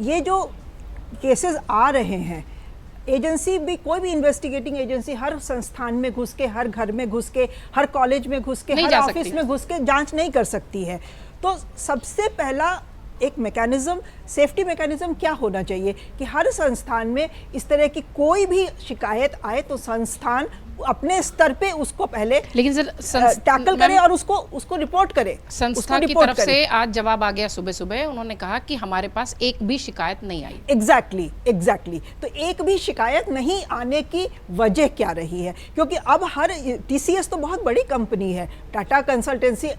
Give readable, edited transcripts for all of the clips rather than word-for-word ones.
ये जो केसेस आ रहे हैं, एजेंसी भी, कोई भी इन्वेस्टिगेटिंग एजेंसी हर संस्थान में घुस के, हर घर में घुस के, हर कॉलेज में घुस के, हर ऑफिस में घुस के जांच नहीं कर सकती है। तो सबसे पहला एक मैकेनिज्म, सेफ्टी मैकेनिज्म क्या होना चाहिए कि हर संस्थान में इस तरह की कोई भी शिकायत आए तो संस्थान अपने स्तर पे उसको पहले लेकिन सर टैकल करे और उसको रिपोर्ट करे। संस्था की तरफ से आज जवाब आ गया सुबह सुबह, उन्होंने कहा कि हमारे पास एक भी शिकायत नहीं आई। एग्जैक्टली। तो एक भी शिकायत नहीं आने की वजह क्या रही है? क्योंकि अब हर TCS तो बहुत बड़ी कंपनी है, Tata consultancy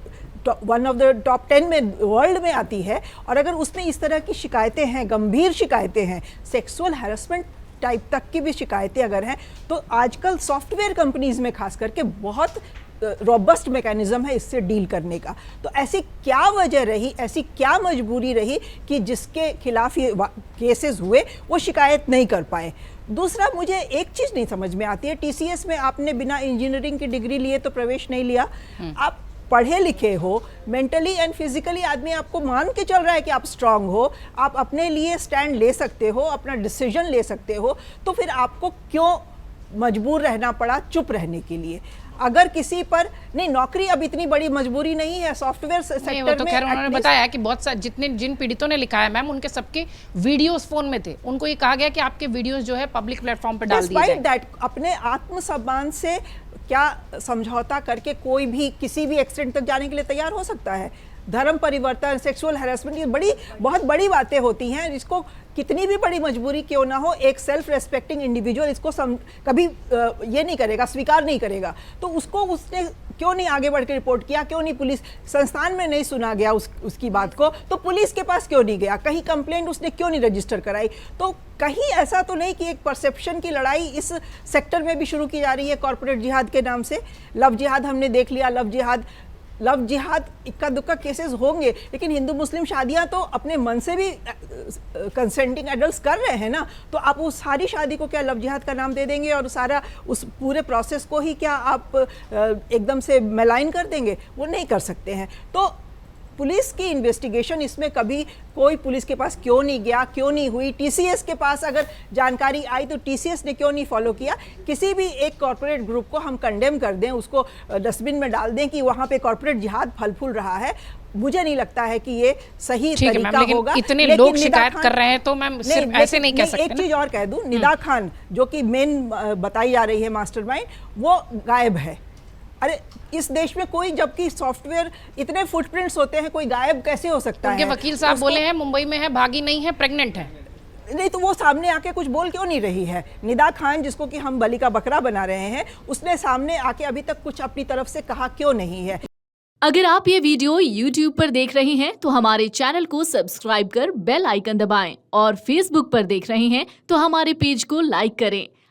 one of the top 10 में वर्ल्ड में आती है, और अगर उसमें इस तरह की शिकायतें हैं, गंभीर शिकायतें हैं, सेक्सुअल हैरेसमेंट टाइप तक की भी शिकायतें अगर हैं, तो आजकल सॉफ्टवेयर कंपनीज में खास करके बहुत रोबस्ट मैकेनिज्म है इससे डील करने का। तो ऐसी क्या वजह रही, ऐसी क्या मजबूरी रही कि जिसके खिलाफ ये केसेस हुए वो शिकायत नहीं कर पाए? दूसरा, मुझे एक चीज़ नहीं समझ में आती है, TCS में आपने बिना इंजीनियरिंग की डिग्री लिए तो प्रवेश नहीं लिया, आप पढ़े लिखे हो, मेंटली एंड फिजिकली आदमी आपको मान के चल रहा है कि आप स्ट्रांग हो, आप अपने लिए स्टैंड ले सकते हो, अपना डिसीजन ले सकते हो, तो फिर आपको क्यों मजबूर रहना पड़ा चुप रहने के लिए? अगर किसी पर नहीं, नौकरी अब इतनी बड़ी मजबूरी नहीं है सॉफ्टवेयर सेक्टर तो में। खैर उन्होंने बताया कि बहुत सारे जिन पीड़ितों ने लिखा है मैम, उनके सबके वीडियोस फोन में थे, उनको ये कहा गया कि आपके वीडियोस जो है पब्लिक प्लेटफॉर्म पर डाल दिए जाए। अपने आत्मसम्मान से क्या समझौता करके कोई भी किसी भी एक्सटेंट तक जाने के लिए तैयार हो सकता है? धर्म परिवर्तन, सेक्सुअल हैरेसमेंट, ये बहुत बड़ी बातें होती हैं, जिसको कितनी भी बड़ी मजबूरी क्यों ना हो, एक सेल्फ रेस्पेक्टिंग इंडिविजुअल इसको कभी ये नहीं करेगा, स्वीकार नहीं करेगा। तो उसने क्यों नहीं आगे बढ़ के रिपोर्ट किया? क्यों नहीं पुलिस संस्थान में नहीं सुना गया उसकी बात को? तो पुलिस के पास क्यों नहीं गया? कहीं कंप्लेंट उसने क्यों नहीं रजिस्टर कराई? तो कहीं ऐसा तो नहीं कि एक परसेप्शन की लड़ाई इस सेक्टर में भी शुरू की जा रही है कॉर्पोरेट जिहाद के नाम से? लव जिहाद हमने देख लिया, लव जिहाद इक्का दुक्का केसेस होंगे, लेकिन हिंदू मुस्लिम शादियां तो अपने मन से भी कंसेंटिंग एडल्ट्स कर रहे हैं ना, तो आप उस सारी शादी को क्या लव जिहाद का नाम दे देंगे और सारा उस पूरे प्रोसेस को ही क्या आप एकदम से मेलाइन कर देंगे? वो नहीं कर सकते हैं। तो पुलिस की इन्वेस्टिगेशन इसमें कभी कोई पुलिस के पास क्यों नहीं गया, क्यों नहीं हुई? TCS के पास अगर जानकारी आई तो TCS ने क्यों नहीं फॉलो किया? किसी भी एक कॉर्पोरेट ग्रुप को हम कंडेम कर दें, उसको डस्टबिन में डाल दें कि वहाँ पे कॉर्पोरेट जिहाद फल फूल रहा है, मुझे नहीं लगता है कि ये सही तरीका होगा। इतने लोग शिकायत कर रहे हैं तो मैम सिर्फ ऐसे नहीं कह सकते। एक चीज और कह दूं, निदा खान जो कि मेन बताई जा रही है मास्टरमाइंड, वो गायब है। अरे इस देश में कोई, जबकि सॉफ्टवेयर इतने फुटप्रिंट्स होते हैं, कोई गायब कैसे हो सकता है? उनके वकील साहब बोले हैं मुंबई में है, भागी नहीं है, प्रेग्नेंट है। नहीं तो वो सामने आके कुछ बोल क्यों नहीं रही है? निदा खान, जिसको कि हम बलि का बकरा बना रहे हैं, उसने सामने आके अभी तक कुछ अपनी तरफ से कहा क्यों नहीं है? अगर आप ये वीडियो YouTube पर देख रहे हैं तो हमारे चैनल को सब्सक्राइब कर बेल आइकन दबाएं, और Facebook पर देख रहे हैं तो हमारे पेज को लाइक करें।